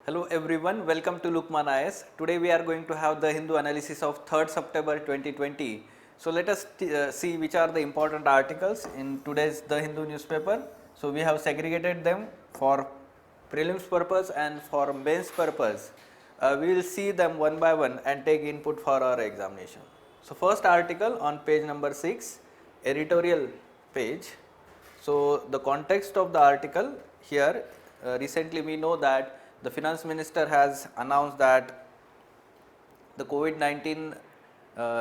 Hello everyone, welcome to Lukman IS. Today we are going to have the Hindu analysis of 3rd September 2020. So let us see which are the important articles in today's The Hindu newspaper. So we have segregated them for prelims purpose and for mains purpose. We will see them one by one and take input for our examination. So first article on page number 6, editorial page. So the context of the article here, recently we know that the finance minister has announced that the COVID-19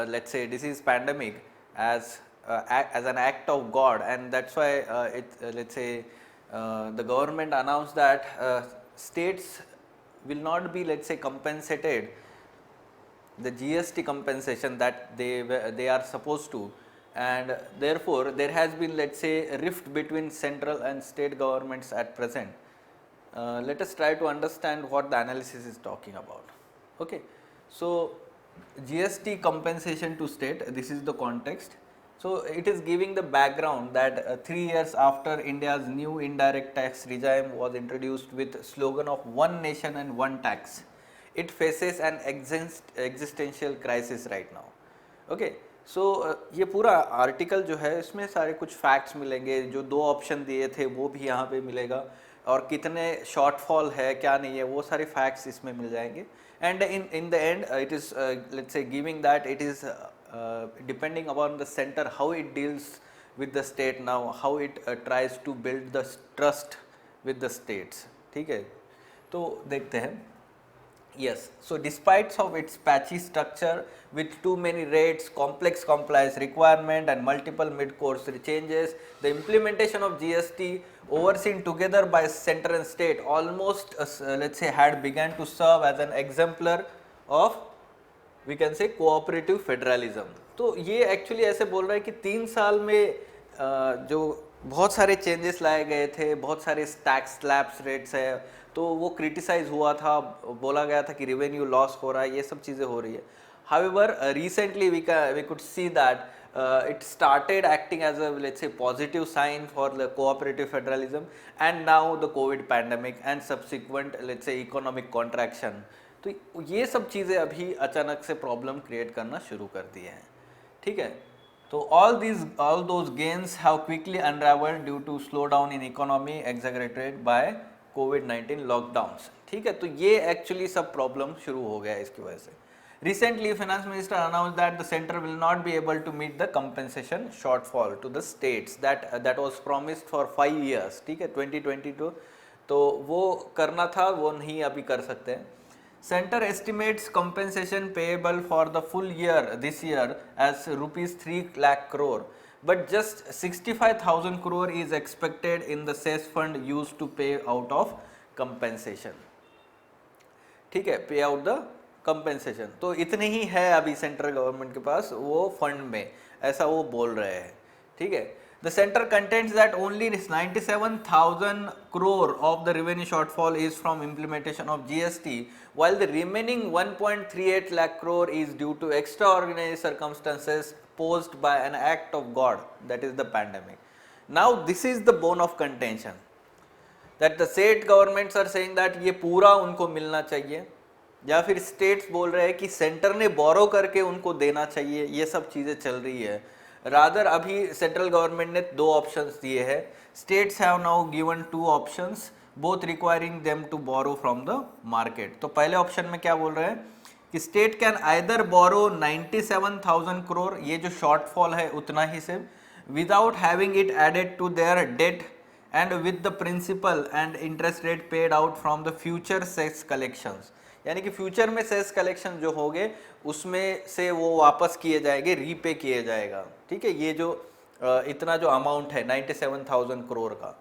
let's say disease pandemic as an act of God, and that's why let's say the government announced that states will not be, let's say, compensated the GST compensation that they are supposed to, and therefore there has been, let's say, a rift between central and state governments at present. Let us try to understand what the analysis is talking about. Okay, so GST compensation to state, this is the context. So it is giving the background that 3 years after India's new indirect tax regime was introduced with slogan of one nation and one tax, it faces an existential crisis right now. Okay, so ये पूरा article जो है इसमें सारे कुछ facts मिलेंगे, जो दो ऑप्शन दिए थे वो भी यहाँ पे मिलेगा, और कितने शॉर्टफॉल है क्या नहीं है वो सारे फैक्ट्स इसमें मिल जाएंगे. And in the end it is let's say giving that it is depending upon the centre how it deals with the state now, how it tries to build the trust with the states. ठीक है, तो देखते हैं. Yes, so despite of its patchy structure with too many rates, complex compliance requirement and multiple mid-course changes, the implementation of GST overseen together by center and state almost let's say had begun to serve as an exemplar of, we can say, cooperative federalism. तो ये actually ऐसे बोल रहा है कि 3 साल में जो बहुत सारे चेंजेस लाए गए थे, बहुत सारे टैक्स स्लैब्स रेट्स है, तो वो क्रिटिसाइज हुआ था, बोला गया था कि रेवेन्यू लॉस हो रहा है, ये सब चीज़ें हो रही है. However recently we could see that it started acting as a, let's say, positive sign for the cooperative federalism, and now the COVID pandemic and subsequent, let's say, economic contraction. तो ये सब चीज़ें अभी अचानक से प्रॉब्लम क्रिएट करना शुरू कर दिए हैं. ठीक है, तो all those gains have quickly unraveled due to slowdown in economy exaggerated by COVID-19 lockdowns. ठीक है, तो ये एक्चुअली सब प्रॉब्लम शुरू हो गया है इसकी वजह से. Recently, Finance Minister announced that the centre will not be able to meet the compensation shortfall to the states that was promised for 5 years. ठीक है, 2022 तो वो करना था, वो नहीं अभी कर सकते हैं. Centre estimates compensation payable for the full year this year as rupees 3 lakh crore, but just 65,000 crore is expected in the cess fund used to pay out of compensation. ठीक है, pay out the कंपेंसेशन, तो इतने ही है अभी central government के पास वो fund में, ऐसा वो बोल रहे हैं. ठीक है, the centre contends that only 97,000 crore of the revenue shortfall is from implementation of GST, while the remaining 1.38 lakh crore is due to extraordinary circumstances posed by an act of God, that is the pandemic. Now this is the bone of contention, that the state governments are saying that ये पूरा उनको मिलना चाहिए, या फिर states बोल रहे हैं कि सेंटर ने बोरो करके उनको देना चाहिए. ये सब चीज़ें चल रही है. रादर अभी सेंट्रल गवर्नमेंट ने 2 ऑप्शंस दिए हैं. States have now given 2 options, both requiring them to borrow from the market. तो पहले ऑप्शन में क्या बोल रहे हैं कि state can either borrow 97,000 crore, ये जो शॉर्टफॉल है उतना ही से, without having it added to their debt and with the principal and interest rate paid out from the future cess collections. यानी कि फ्यूचर में सेस कलेक्शन जो होंगे उसमें से वो वापस किए जाएंगे, रीपे किए जाएगा. ठीक है, ये जो इतना जो अमाउंट है 97,000 crore का,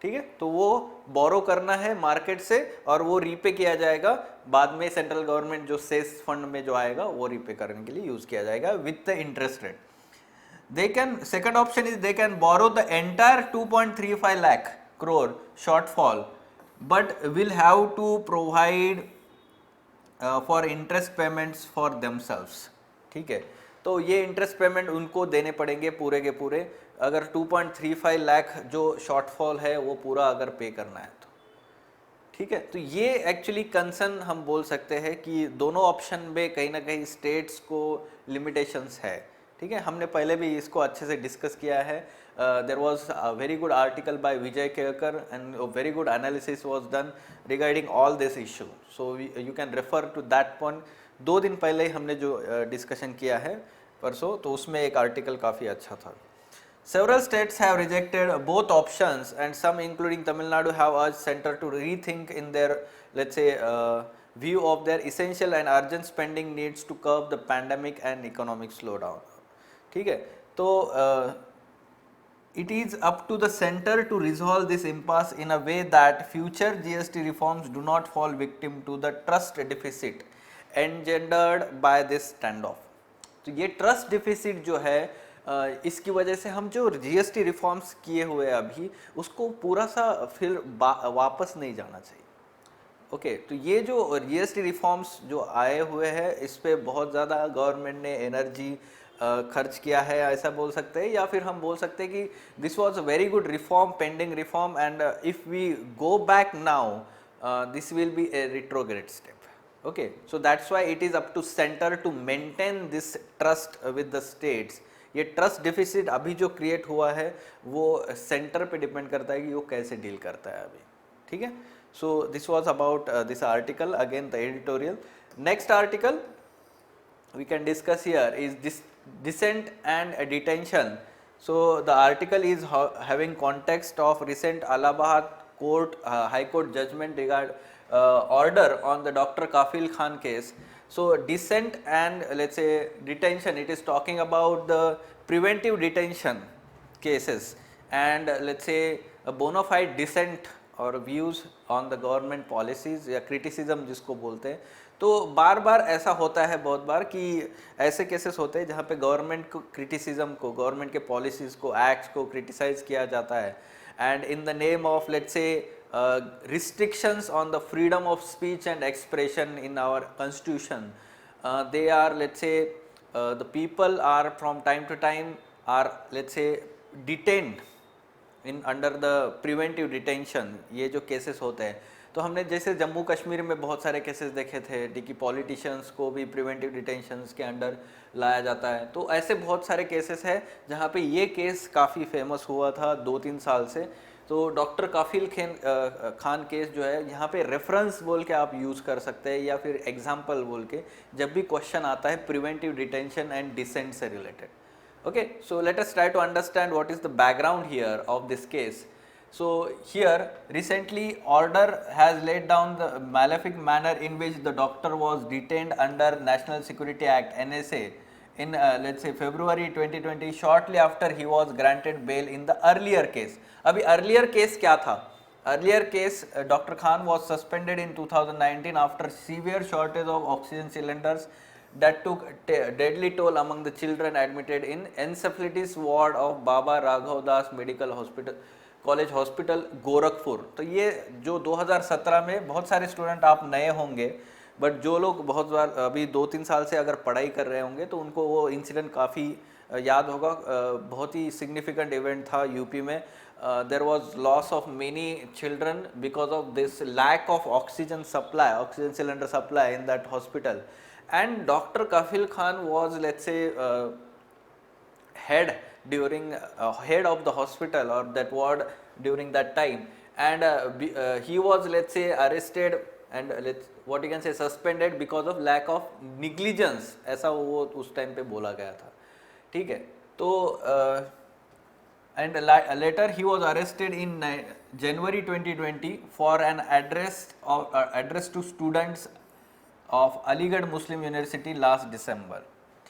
ठीक है, तो वो बोरो करना है मार्केट से और वो रीपे किया जाएगा बाद में. सेंट्रल गवर्नमेंट जो सेस फंड में जो आएगा वो रीपे करने के लिए यूज किया जाएगा with the interest rate. They can, second option is they can borrow the entire 2.35 lakh crore shortfall, but will have to provide for interest payments for themselves. ठीक है, तो ये इंटरेस्ट पेमेंट उनको देने पड़ेंगे पूरे के पूरे, अगर 2.35 लाख जो शॉर्टफॉल है वो पूरा अगर पे करना है तो. ठीक है, तो ये एक्चुअली कंसर्न हम बोल सकते हैं कि दोनों ऑप्शन में कहीं ना कहीं स्टेट्स को लिमिटेशंस है। ठीक है, हमने पहले भी इसको अच्छे से डिस्कस किया है। There was a very good article by Vijay Kerkar and very good analysis was done regarding all this issue, so you can refer to that point. 2 दिन पहले ही हमने जो डिस्कशन किया है परसों, तो उसमें एक आर्टिकल काफ़ी अच्छा था। Several states have rejected both options, and some, including Tamil Nadu, have urged center to rethink in their, let's say, view of their essential and urgent spending needs to curb the pandemic and economic slowdown. ठीक है, तो it is up to the center to resolve this impasse in a way that future GST reforms do not fall victim to the trust deficit engendered by this standoff. तो ये trust deficit जो है, इसकी वजह से हम जो GST reforms किए हुए हैं अभी, उसको पूरा सा फिर वापस नहीं जाना चाहिए। ओके, तो ये जो जीएसटी रिफॉर्म्स जो आए हुए हैं, इस पे बहुत ज़्यादा गवर्नमेंट ने एनर्जी खर्च किया है, ऐसा बोल सकते हैं, या फिर हम बोल सकते हैं कि this was a very good reform, pending reform, and if we go back now this will be a retrograde step. Okay, so that's why it is up to center to maintain this trust with the states. ये trust deficit अभी जो create हुआ है वो centre पे depend करता है कि वो कैसे डील करता है अभी। ठीक है, so this was about this article, again the editorial. Next article we can discuss here is dissent and detention. So the article is having context of recent Allahabad court high court judgment regard order on the Dr. Kafil Khan case. So dissent and let's say detention, it is talking about the preventive detention cases, and let's say a bona fide dissent और views on the government policies या criticism जिसको बोलते हैं। तो बार बार ऐसा होता है, बहुत बार, कि ऐसे केसेस होते हैं जहाँ पे गवर्नमेंट को क्रिटिसिज्म को, गवर्नमेंट के पॉलिसीज़ को, एक्ट्स को क्रिटिसाइज़ किया जाता है, and in the name of let's say restrictions on the freedom of speech and expression in our constitution, they are, let's say, the people are from time to time are, let's say, detained in under the preventive detention। ये जो cases होते हैं, तो हमने जैसे जम्मू कश्मीर में बहुत सारे केसेस देखे थे कि पॉलिटिशियंस को भी प्रिवेंटिव डिटेंशंस के अंडर लाया जाता है। तो ऐसे बहुत सारे केसेस हैं जहाँ पे ये केस काफ़ी फेमस हुआ था 2-3 साल से। तो डॉक्टर काफिल खान केस जो है, यहाँ पे रेफरेंस बोल के आप यूज़ कर सकते हैं, या फिर एग्जाम्पल बोल के, जब भी क्वेश्चन आता है प्रिवेंटिव डिटेंशन एंड डिसेंट से related. Okay, so let us try to understand what is the background here of this case. So here recently order has laid down the malefic manner in which the doctor was detained under National Security Act NSA in let's say February 2020, shortly after he was granted bail in the earlier case. अभी earlier case क्या था? Earlier case Dr. Khan was suspended in 2019 after severe shortage of oxygen cylinders that took deadly toll among the children admitted in encephalitis ward of Baba Raghav Das Medical Hospital College Hospital Gorakhpur. तो ये जो 2017 में, बहुत सारे student आप नए होंगे, but जो लोग बहुत बार अभी 2-3 साल से अगर पढ़ाई कर रहे होंगे तो उनको वो इंसिडेंट काफ़ी याद होगा। बहुत ही सिग्निफिकेंट इवेंट था यूपी में। there was loss of many children because of this lack of oxygen supply, oxygen cylinder supply in that hospital. And Dr. Kafil Khan was, let's say, head of the hospital or that ward during that time, and he was, let's say, arrested and what you can say suspended because of lack of negligence, ऐसा वो उस time पे बोला गया था। ठीक है, तो and later he was arrested in January 2020 for an address to students of Aligarh Muslim University last December।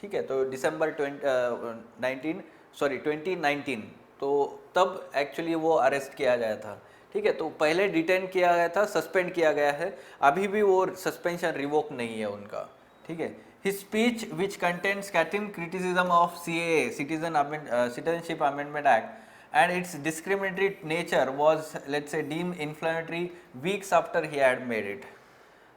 ठीक है, तो December 2019, तो तब एक्चुअली वो अरेस्ट किया गया था। ठीक है, तो पहले डिटेन किया गया था, सस्पेंड किया गया है, अभी भी वो सस्पेंशन रिवोक नहीं है उनका। ठीक है, his speech which contains scathing criticism of CAA, Citizenship Amendment Act, and its discriminatory nature was, let's say, deemed inflammatory weeks after he had made it.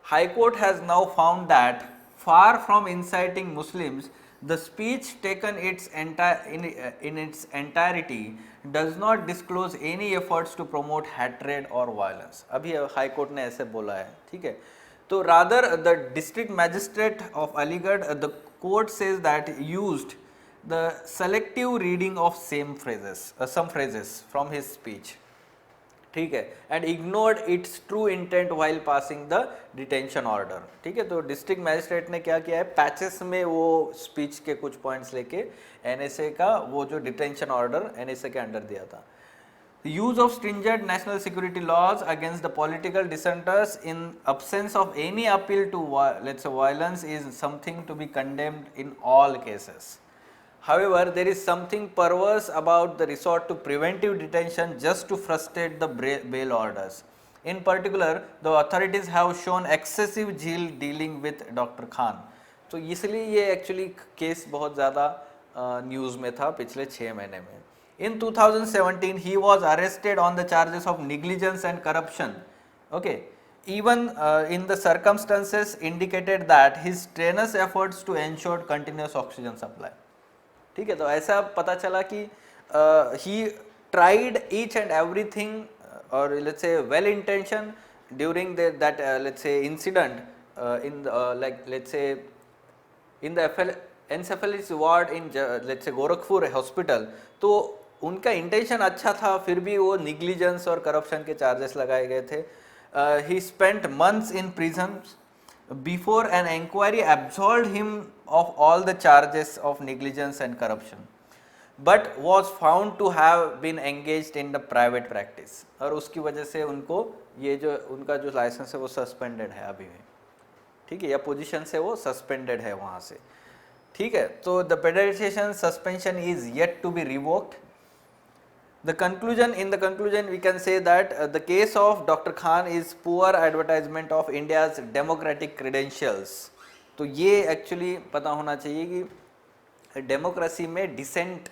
High Court has now found that far from inciting Muslims, The speech taken in its entirety does not disclose any efforts to promote hatred or violence. अभी high court ने ऐसे बोला है, ठीक है. तो rather the district magistrate of Aligarh, the court says that used the selective reading of some phrases from his speech, ठीक है, and ignored it's true intent while passing the detention order. ठीक है, तो डिस्ट्रिक्ट मैजिस्ट्रेट ने क्या किया है, patches में वो स्पीच के कुछ पॉइंट्स लेके एनएसए का वो जो डिटेंशन ऑर्डर एनएसए के अंडर दिया था. Use of stringent national security laws against the political dissenters in absence of any appeal to let's say violence is something to be condemned in all cases. However, there is something perverse about the resort to preventive detention just to frustrate the bail orders. In particular, the authorities have shown excessive zeal dealing with Dr. Khan. तो इसलिए ये actually case बहुत ज़्यादा news में था पिछले 6 महीने में. In 2017, he was arrested on the charges of negligence and corruption. Okay, even in the circumstances indicated that his strenuous efforts to ensure continuous oxygen supply. ठीक है, तो ऐसा पता चला कि he tried each and everything और let's say well intention during that let's say incident in like let's say in the encephalitis ward in let's say Gorakhpur hospital. तो उनका इंटेंशन अच्छा था, फिर भी वो निग्लिजेंस और करप्शन के चार्जेस लगाए गए थे. ही spent months in prison before an inquiry absolved him of all the charges of negligence and corruption, but was found to have been engaged in the private practice. और उसकी वजह से उनको ये जो उनका जो लाइसेंस है वो सस्पेंडेड है अभी भी, ठीक है, या पोजीशन से वो सस्पेंडेड है वहाँ से. ठीक है, तो the paediatrician suspension is yet to be revoked. In the conclusion, we can say that the case of Dr. Khan is poor advertisement of India's democratic credentials. तो ये एक्चुअली पता होना चाहिए कि डेमोक्रेसी में डिसेंट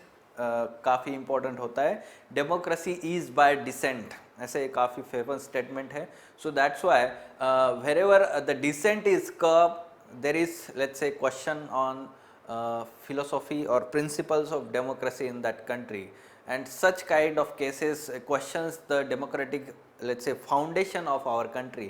काफ़ी इम्पोर्टेंट होता है. डेमोक्रेसी इज बाय डिसेंट, ऐसे काफ़ी फेमस स्टेटमेंट है. सो that's why wherever the dissent is curbed, there is let's say question on philosophy or principles of democracy in that country. And such kind of cases questions the democratic let's say foundation of our country.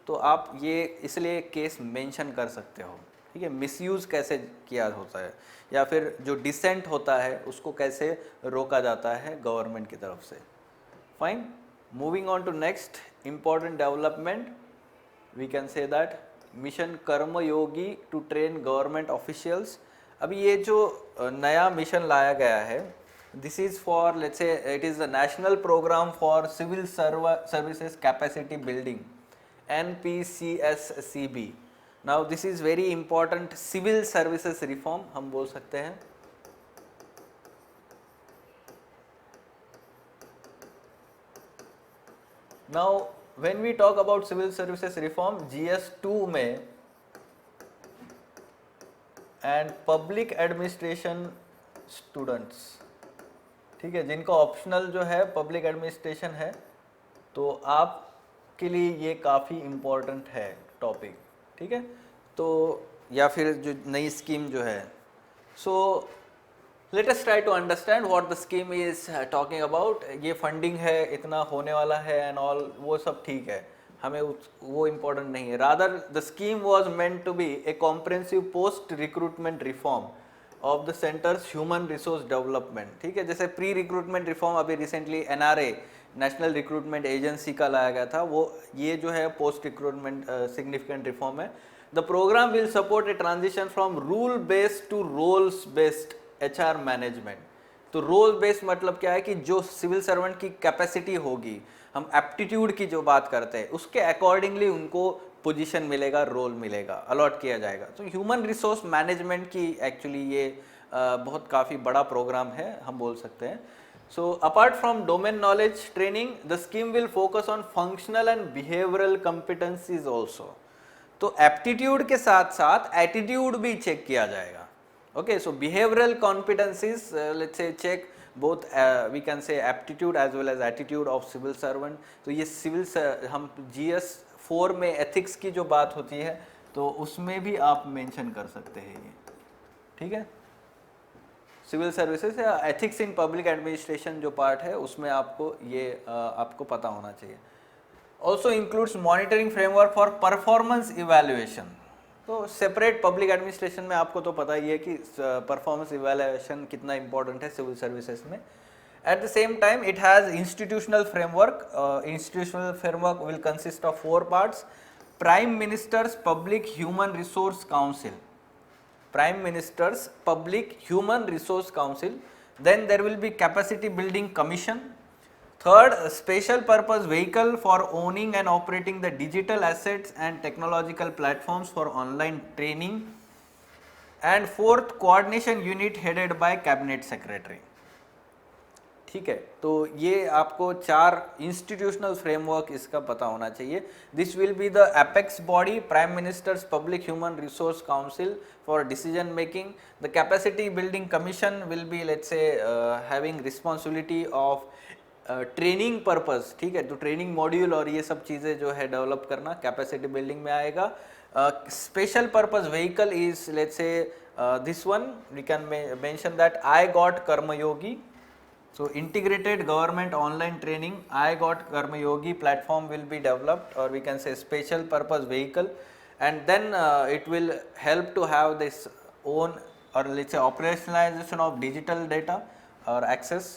तो आप ये इसलिए case mention कर सकते हो. ठीक है, misuse कैसे किया होता है या फिर जो डिसेंट होता है उसको कैसे रोका जाता है गवर्नमेंट की तरफ से. Fine, moving on to next important development, we can say that mission Karmayogi to train government officials. अभी ये जो नया मिशन लाया गया है, this is for let's say it is the national program for civil services capacity building, NPCSCB. now this is very important civil services reform हम बोल सकते हैं. now when we talk about civil services reform, GS2 में and public administration students, ठीक है, जिनका optional जो है पब्लिक एडमिनिस्ट्रेशन है, तो आपके लिए ये काफ़ी इम्पोर्टेंट है टॉपिक. ठीक है, तो या फिर जो नई स्कीम जो है. So let us try to understand what the scheme is talking about. ये फंडिंग है, इतना होने वाला है एंड ऑल, वो सब ठीक है, हमें वो इम्पोर्टेंट नहीं है. Rather the scheme was meant to be a comprehensive post recruitment reform of the centre's human resource development. ठीक है, जैसे प्री रिक्रूटमेंट रिफॉर्म अभी recently NRA national recruitment agency का लाया गया था, वो ये जो है पोस्ट रिक्रूटमेंट सिग्निफिकेंट रिफॉर्म है. The programme will support a transition from rule based to roles based HR management. तो रोल बेस्ड मतलब क्या है कि जो सिविल सर्वेंट की कैपेसिटी होगी, हम एप्टीट्यूड की जो बात करते हैं उसके अकॉर्डिंगली उनको पोजीशन मिलेगा, रोल मिलेगा, अलॉट किया जाएगा. तो ह्यूमन रिसोर्स मैनेजमेंट की एक्चुअली ये बहुत काफ़ी बड़ा प्रोग्राम है हम बोल सकते हैं. So apart from domain knowledge training, the scheme will focus on functional and behavioural competencies also. तो एप्टीट्यूड के साथ साथ एटीट्यूड भी चेक किया जाएगा. Okay, so behavioural competencies let's say check both we can say aptitude as well as attitude of civil servant. तो ये civil हम GS4 में एथिक्स की जो बात होती है तो उसमें भी आप मेंशन कर सकते हैं ये. ठीक है, सिविल सर्विसेज या एथिक्स इन पब्लिक एडमिनिस्ट्रेशन जो पार्ट है उसमें आपको ये आपको पता होना चाहिए। Also includes monitoring framework for performance evaluation. तो सेपरेट पब्लिक एडमिनिस्ट्रेशन में आपको तो पता ही है कि परफॉर्मेंस इवैल्यूएशन कितना इंपॉर्टेंट है सिविल सर्विसेज में। At the same time, it has institutional framework. Institutional framework will consist of 4 parts: Prime Minister's Public Human Resource Council, Prime Minister's Public Human Resource Council. Then there will be Capacity Building Commission. Third, Special Purpose Vehicle for owning and operating the digital assets and technological platforms for online training. And fourth, Coordination Unit headed by Cabinet Secretary. ठीक है, तो ये आपको 4 institutional framework इसका पता होना चाहिए। This will be the apex body, prime ministers public human resource council for decision making. The capacity building commission will be let's say having responsibility of training purpose. ठीक है, तो ट्रेनिंग मॉड्यूल और ये सब चीज़ें जो है डेवलप करना कैपेसिटी बिल्डिंग में आएगा। Special purpose vehicle is let's say this one, we can mention that I got Karmayogi. So integrated government online training I got Karma Yogi platform will be developed, or we can say special purpose vehicle, and then it will help to have this own or let's say operationalization of digital data or access.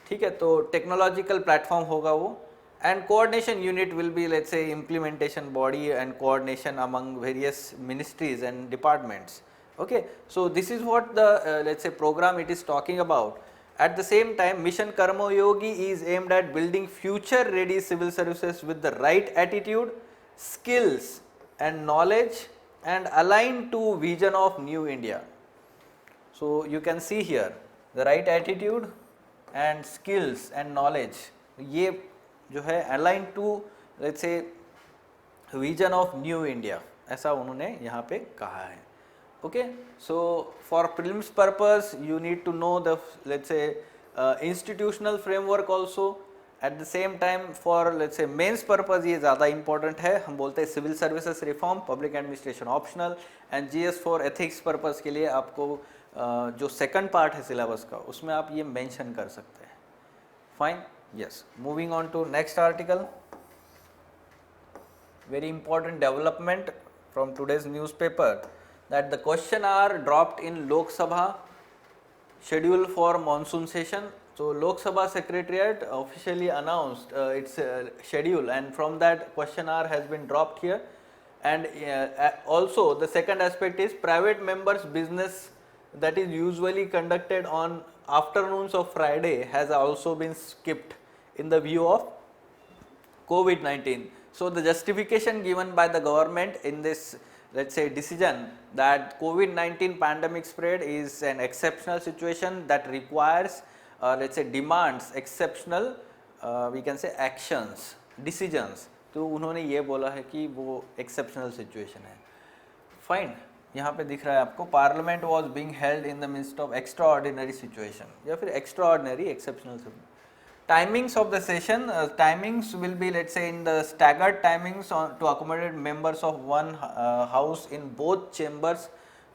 ठीक है, तो technological platform होगा वो, and coordination unit will be let's say implementation body and coordination among various ministries and departments. Okay, so this is what the let's say program it is talking about. At the same time, Mission Karma Yogi is aimed at building future ready civil services with the right attitude, skills and knowledge, and aligned to vision of new India. So you can see here the right attitude and skills and knowledge, ये जो है aligned to let's say vision of new India, ऐसा उन्होंने यहाँ पे कहा है। Okay, so for prelims purpose you need to know the let's say institutional framework also. At the same time for let's say mains purpose ये ज़्यादा important है, हम बोलते हैं civil services reform, public administration optional, and GS for ethics purpose के लिए आपको जो second part है syllabus का उसमें आप ये mention कर सकते हैं। Fine, yes. Moving on to next article, very important development from today's newspaper, that the question are dropped in Lok Sabha schedule for monsoon session. So Lok Sabha Secretariat officially announced its schedule, and from that question hour has been dropped here. And also the second aspect is private members business that is usually conducted on afternoons of Friday has also been skipped in the view of COVID-19. So the justification given by the government in this let's say decision that COVID-19 pandemic spread is an exceptional situation that requires let's say demands exceptional we can say actions, decisions. तो उन्होंने ये बोला है कि वो exceptional situation है। Fine, यहाँ पे दिख रहा है आपको Parliament was being held in the midst of extraordinary situation या फिर extraordinary exceptional situation. Timings of the session, timings will be let's say in the staggered timings to accommodate members of one house in both chambers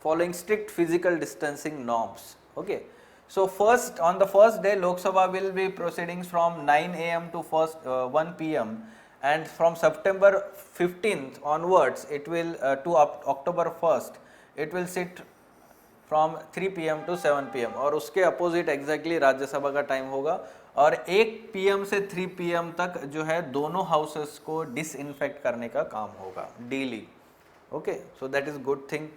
following strict physical distancing norms. Okay, so first on the first day Lok Sabha will be proceedings from 9 am to 1 pm, and from September 15th onwards it will to October 1st it will sit from 3 pm to 7 pm, और उसके opposite exactly Rajya Sabha का time होगा, और 1 PM से 3 PM तक जो है दोनों हाउसेस को डिसइंफेक्ट करने का काम होगा daily. Okay, so that is good thing.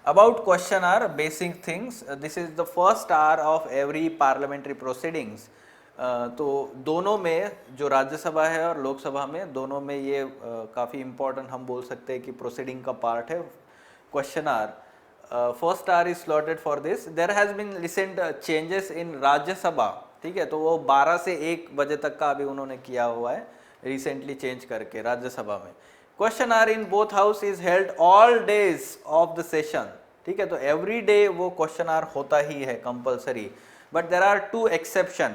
About question hour basic things, this is the first hour of every parliamentary proceedings. तो दोनों में जो राज्यसभा है और लोकसभा में दोनों में ये काफ़ी इम्पोर्टेंट हम बोल सकते हैं कि प्रोसीडिंग का पार्ट है question hour. First hour is slotted for this. There has been recent changes in Rajya, ठीक है, तो वो 12 से 1 बजे तक का अभी उन्होंने किया हुआ है रिसेंटली चेंज करके Rajya Sabha. Question hour in both house is held all days of the session, ठीक है, तो एवरी डे वो क्वेश्चन आर होता ही है compulsory, but there are 2 exception.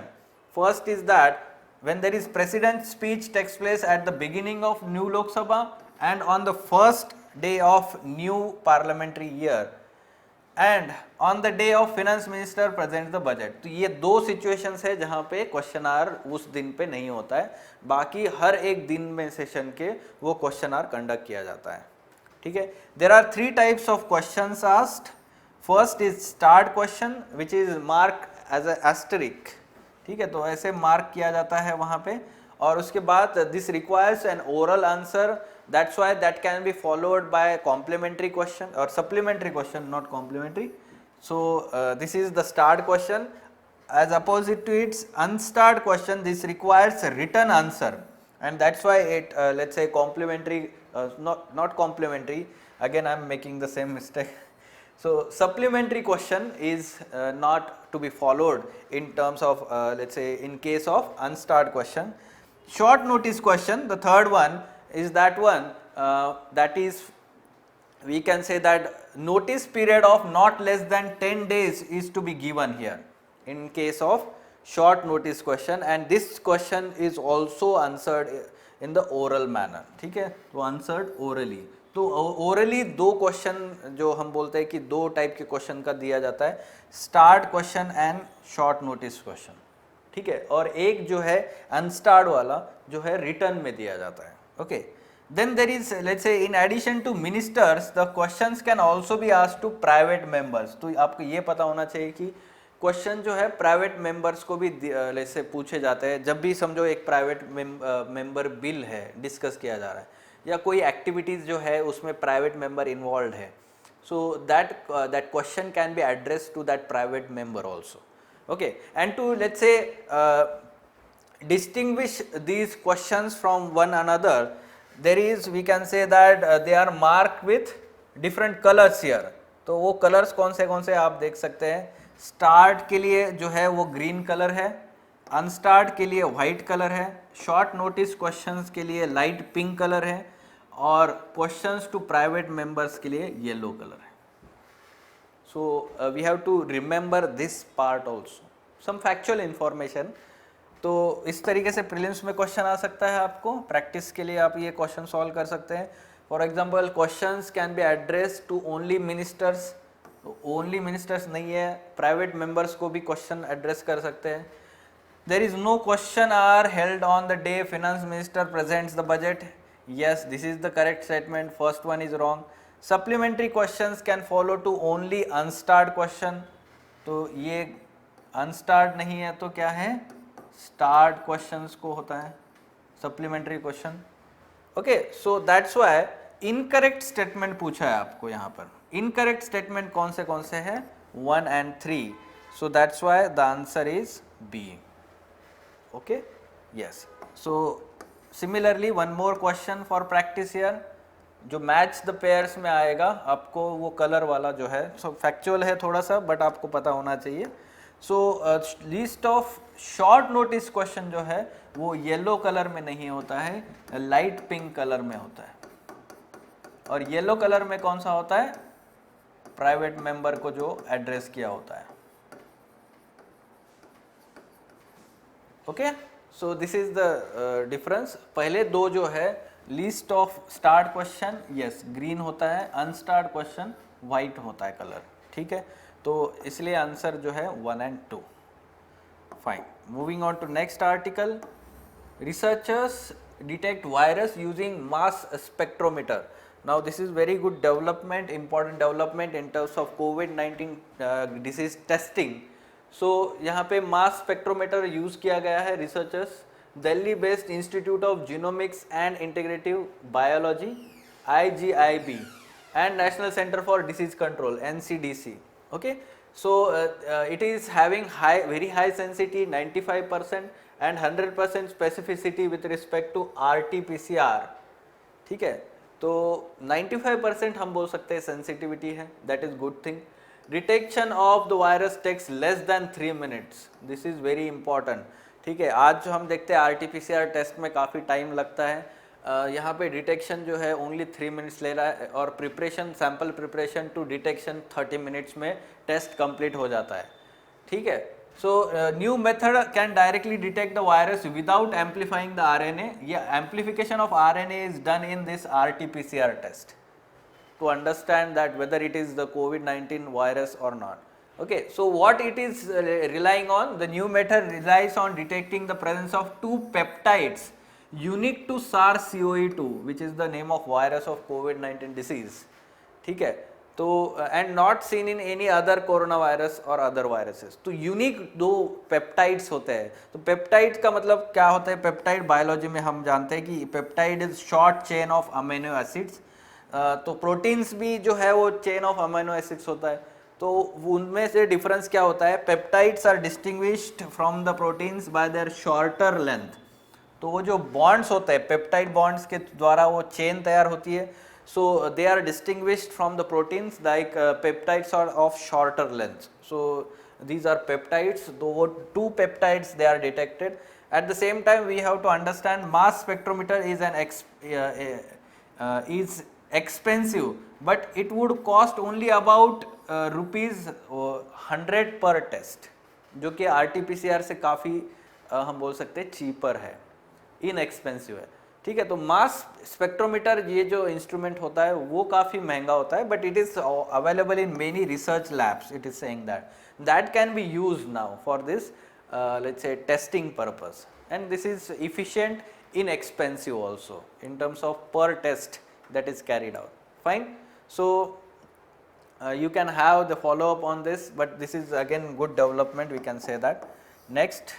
First is that when there is president speech takes place at the beginning of new Lok Sabha and on the first day of new parliamentary year, and on the day of finance minister present the budget. तो ये दो situations है जहां पे question our उस दिन पे नहीं होता है, बाकी हर एक दिन में सेशन के वो क्वेश्चन आवर कंडक्ट किया जाता है, ठीक है। There are 3 types of questions asked. First is starred question which is mark as a asterisk, ठीक है, तो ऐसे मार्क किया जाता है वहां पे। और उसके बाद this requires an oral answer, that's why that can be followed by complementary question और supplementary question, not complementary. So this is the starred question, as opposite to its unstarred question this requires a written answer, and that's why it let's say complementary, not complementary, again I am making the same mistake. So supplementary question is not to be followed in terms of let's say in case of unstarred question. Short notice question, the third one is that one that is, we can say that notice period of not less than 10 days is to be given here in case of short notice question, and this question is also answered in the oral manner, ठीक है, तो answered orally। तो orally दो question जो हम बोलते हैं कि दो टाइप के क्वेश्चन का दिया जाता है, start question and short notice question, ठीक है, और एक जो है अनस्टार्ड वाला जो है रिटर्न में दिया जाता है, okay. Then there is, let's say, in addition to ministers, the questions can also be asked to private members। तो आपको ये पता होना चाहिए कि क्वेश्चन जो है प्राइवेट मेंबर्स को भी जैसे पूछे जाते हैं जब भी समझो एक प्राइवेट मेंबर बिल है डिस्कस किया जा रहा है या कोई एक्टिविटीज जो है उसमें प्राइवेट मेंबर इन्वॉल्व है, so that question can be address to that private member also, okay. And to let's say distinguish these questions from one another, there is, we can say that they are marked with different colors here। तो वो colours कौन से आप देख सकते हैं, start के लिए जो है वो ग्रीन कलर है, अनस्टार्ट के लिए वाइट कलर है, शॉर्ट नोटिस क्वेश्चंस के लिए लाइट पिंक कलर है, और क्वेश्चंस टू प्राइवेट मेंबर्स के लिए येलो कलर है। So we have to remember this part also, some factual information. तो इस तरीके से प्रीलिम्स में क्वेश्चन आ सकता है, आपको प्रैक्टिस के लिए आप ये क्वेश्चन सॉल्व कर सकते हैं। For example questions can be address to only ministers, only ministers नहीं है, प्राइवेट मेंबर्स को भी क्वेश्चन एड्रेस कर सकते हैं। There is no question hour held on the day finance minister presents the budget, yes this is the correct statement, first one is wrong. Supplementary questions can follow to only unstarred question, तो ये unstarred नहीं है तो क्या है, start questions को होता है supplementary question, okay. So that's why incorrect statement पूछा है आपको यहाँ पर, इनकरेक्ट स्टेटमेंट कौन से हैं, 1 and 3, so that's why the answer is B, okay, yes. So similarly one more question for practice here, जो मैच द पेयर्स में आएगा आपको वो कलर वाला जो है, सो फैक्चुअल है थोड़ा सा बट आपको पता होना चाहिए। So list of short notice question जो है वो येलो कलर में नहीं होता है, लाइट पिंक कलर में होता है, और येलो कलर में कौन सा होता है, प्राइवेट मेंबर को जो एड्रेस किया होता है, okay. So this is the difference. पहले दो जो है list of start question, yes green होता है, अनस्टार्ट क्वेश्चन वाइट होता है कलर, ठीक है, तो इसलिए आंसर जो है 1 and 2, fine. Moving on to next article, researchers detect virus using mass spectrometer. Now this is very good development, important development in terms of COVID-19 disease testing. So यहाँ पे mass spectrometer use किया गया है, researchers Delhi based Institute of Genomics and Integrative Biology IGIB and National Center for Disease Control NCDC, okay। So it is having very high sensitivity 95% and 100% specificity with respect to RT-PCR, ठीक है, तो 95% हम बोल सकते हैं sensitivity है, that is good thing. Detection of the virus takes less than 3 minutes, this is very important, ठीक है। आज जो हम देखते हैं RT-PCR टेस्ट में काफ़ी टाइम लगता है, यहाँ पे डिटेक्शन जो है ओनली 3 minutes ले रहा है, और preparation, sample preparation to detection 30 minutes में टेस्ट कंप्लीट हो जाता है, ठीक है। So new method can directly detect the virus without amplifying the RNA. Yeah, amplification of RNA is done in this RT-PCR test. to understand that whether it is the COVID-19 virus or not. Okay, so what it is relying on, the new method relies on detecting the presence of two peptides unique to SARS-CoV-2, which is the name of virus of COVID-19 disease. ठीक है, तो and not seen in any other corona virus और other viruses. तो unique दो peptides होते हैं. तो peptide का मतलब क्या होता है? पेप्टाइड बायोलॉजी में हम जानते हैं कि peptide is short chain of amino acids. तो प्रोटीन्स भी जो है वो चेन ऑफ अमीनो एसिड्स होता है. तो उनमें से डिफरेंस क्या होता है? Peptides are distinguished from the proteins by their shorter length. तो वो जो बॉन्ड्स होते हैं, पेप्टाइड बॉन्ड्स के द्वारा वो चेन तैयार होती है. So they are distinguished from the proteins, like peptides are of shorter length. So these are peptides. Though two peptides they are detected. At the same time, we have to understand mass spectrometer is is expensive, but it would cost only about rupees 100 per test, जो कि RT-PCR से काफ़ी हम बोल सकते हैं cheaper है, inexpensive है. ठीक है, तो मास स्पेक्ट्रोमीटर ये जो इंस्ट्रूमेंट होता है वो काफ़ी महंगा होता है, but it is available in many research labs. It is saying that can B use now for this let's say testing purpose, and this is efficient, inexpensive also in terms of पर test that is carried out. Fine. So you can have the follow up on this, but this is again good development, we can say that. Next,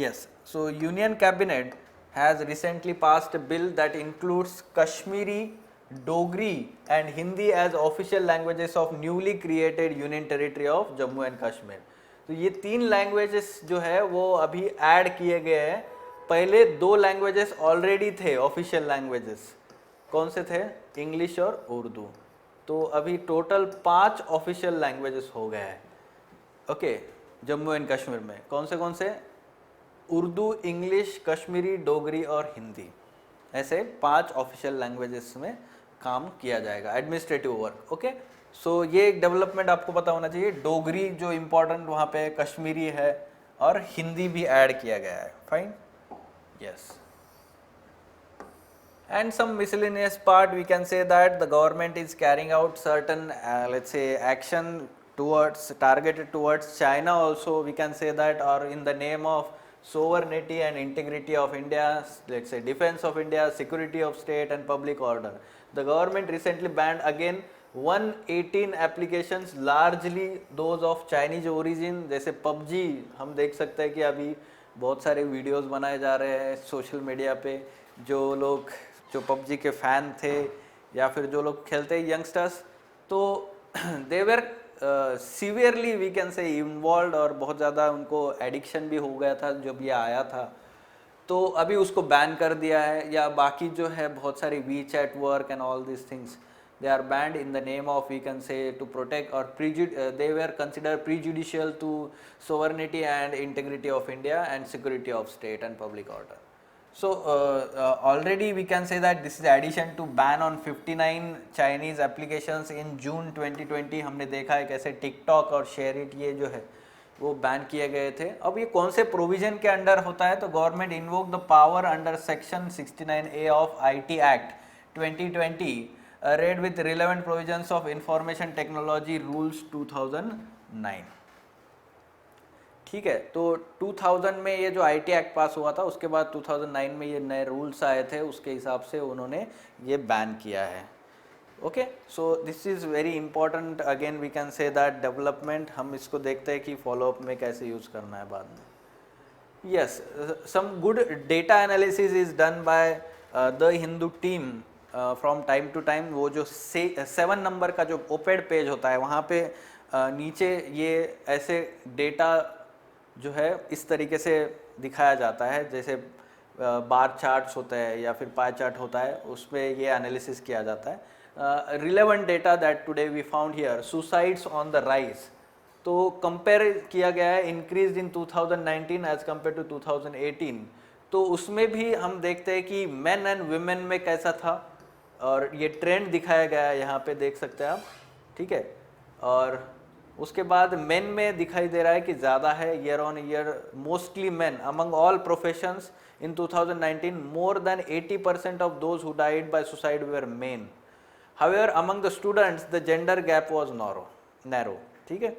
yes, so Union Cabinet has recently passed a bill that includes Kashmiri, Dogri and Hindi as official languages of newly created Union Territory of Jammu and Kashmir. तो ये तीन languages जो है वो अभी add किए गए हैं. पहले दो लैंग्वेजेस ऑलरेडी थे ऑफिशियल लैंग्वेजेस. कौन से थे? इंग्लिश और उर्दू. तो अभी टोटल 5 ऑफिशियल लैंग्वेजेस हो गए हैं. ओके, जम्मू एंड कश्मीर में कौन से? उर्दू, इंग्लिश, कश्मीरी, डोगरी और हिंदी. ऐसे 5 ऑफिशियल लैंग्वेजेस में काम किया जाएगा, एडमिनिस्ट्रेटिव वर्क. ओके, सो ये एक डेवलपमेंट आपको पता होना चाहिए. डोगरी जो इम्पोर्टेंट वहाँ पे, कश्मीरी है और हिंदी भी ऐड किया गया है. Fine. Yes, and some miscellaneous part, we can say that the government is carrying out certain let's say action towards, targeted towards China also, we can say that, or in the name of sovereignty and integrity of India, let's say defense of India, security of state and public order. The government recently banned again 118 applications, largely those of Chinese origin. जैसे PUBG हम देख सकते हैं कि अभी बहुत सारे videos बनाए जा रहे हैं सोशल मीडिया पे. जो पबजी के फ़ैन थे या फिर जो लोग खेलते हैं यंगस्टर्स, तो they were severely we can say involve, और बहुत ज़्यादा उनको एडिक्शन भी हो गया था जब ये आया था. तो अभी उसको बैन कर दिया है. या बाकी जो है बहुत सारे WeChat work and all this things, they are banned in the name of, we can say, to protect, or they were considered prejudicial to sovereignty and integrity of India and security of state and public order. So already we can say that this is addition to ban on 59 Chinese applications in June 2020. हमने देखा है कैसे TikTok और ShareIt ये जो है वो ban किए गए थे. अब ये कौन से प्रोविजन के अंडर होता है? तो government invoke the power under section 69A of IT act 2020 read with relevant provisions of information technology rules 2009. ठीक है, तो 2000 में ये जो IT एक्ट पास हुआ था, उसके बाद 2009 में ये नए रूल्स आए थे, उसके हिसाब से उन्होंने ये बैन किया है. Okay, so this is very important. Again we can say that development, हम इसको देखते हैं कि फॉलोअप में कैसे यूज़ करना है बाद में. Yes, some good data analysis is done by the Hindu team from time to time. वो जो 7 नंबर का जो ओपेड पेज होता है, वहाँ पे नीचे ये ऐसे डेटा जो है इस तरीके से दिखाया जाता है, जैसे बार चार्ट्स होते हैं या फिर पाई चार्ट होता है, उसमें ये एनालिसिस किया जाता है. Relevant data that today we found here, suicides on the rise. तो कंपेयर किया गया है, increase in 2019 as compare to 2018. तो उसमें भी हम देखते हैं कि मेन एंड वुमेन में कैसा था, और ये ट्रेंड दिखाया गया है, यहाँ पे देख सकते हैं आप. ठीक है, और उसके बाद मेन में दिखाई दे रहा है कि ज़्यादा है year on year, mostly men among all professions in 2019 more than 80% of those who died by suicide were men. However among the students the gender gap was narrow. ठीक है,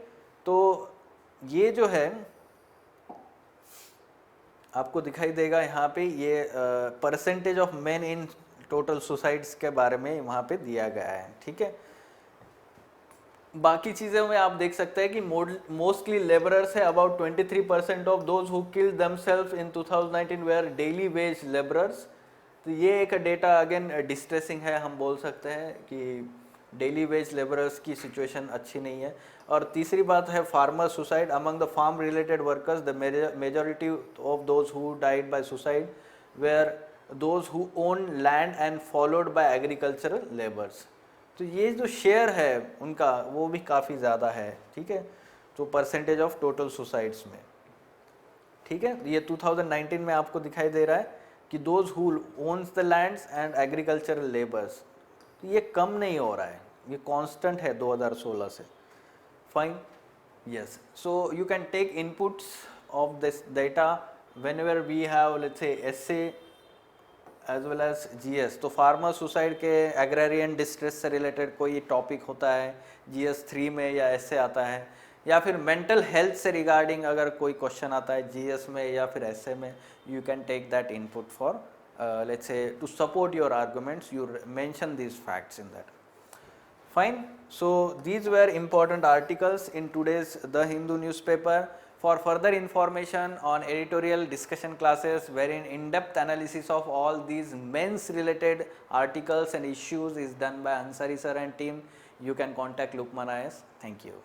तो ये जो है आपको दिखाई देगा यहाँ पे, ये percentage of main in total suicides के बारे में वहाँ पे दिया गया है. ठीक है, बाकी चीज़ों में आप देख सकते हैं कि मोस्टली लेबरर्स है. About 23% of those who killed themselves in 2019 where daily wage labourers. तो ये एक डेटा अगेन डिस्ट्रेसिंग है, हम बोल सकते हैं कि डेली वेज लेबरर्स की सिचुएशन अच्छी नहीं है. और तीसरी बात है farmer suicide. Among the farm related workers the majority of those who died by suicide were those who own land and followed by agricultural labours. तो ये जो शेयर है उनका वो भी काफ़ी ज़्यादा है. ठीक है, तो परसेंटेज ऑफ टोटल सुसाइड्स में. ठीक है, ये 2019 में आपको दिखाई दे रहा है कि those who owns the lands and agricultural labours. तो ये कम नहीं हो रहा है, ये कांस्टेंट है 2016 से. Fine, yes. So you can take inputs of this data whenever we have let's say SA as well as GS. तो फार्मर सुसाइड के एग्रेरियन डिस्ट्रेस से रिलेटेड कोई टॉपिक होता है जीएस 3 में या ऐसे आता है, या फिर मेंटल हेल्थ से रिगार्डिंग अगर कोई क्वेश्चन आता है जीएस में या फिर ऐसे में, you can take that input for let's say to support your arguments, you mention these facts in that. Fine. So these were important articles in today's The Hindu newspaper. For further information on editorial discussion classes wherein in-depth analysis of all these men's related articles and issues is done by Ansari sir and team, you can contact Lukman IAS. Thank you.